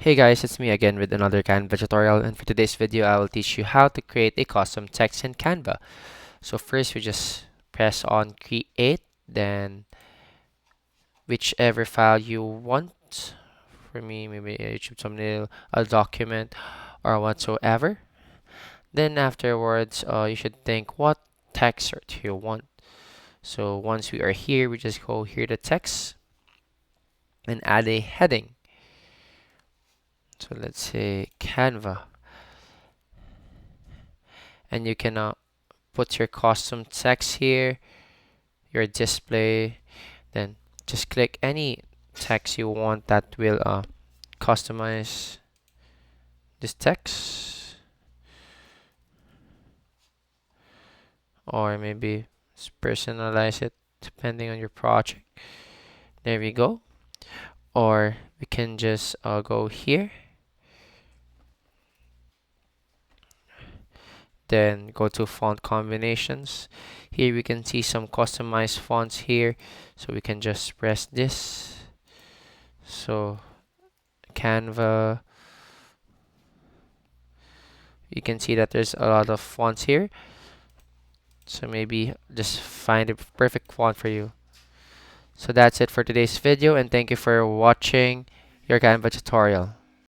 Hey guys, it's me again with another Canva tutorial, and for today's video I will teach you how to create a custom text in Canva. So first we just press on create, then whichever file you want. For me, maybe a YouTube thumbnail, a document, or whatsoever. Then afterwards, you should think what text do you want. So once we are here, we just go here to text and add a heading. So let's say Canva, and you can put your custom text here, your display, then just click any text you want that will customize this text, or maybe personalize it depending on your project. There we go. Or we can just go here, then go to font combinations. Here we can see some customized fonts here, so we can just press this. So Canva, you can see that there's a lot of fonts here, so maybe just find a perfect font for you. So that's it for today's video, and thank you for watching your Canva tutorial.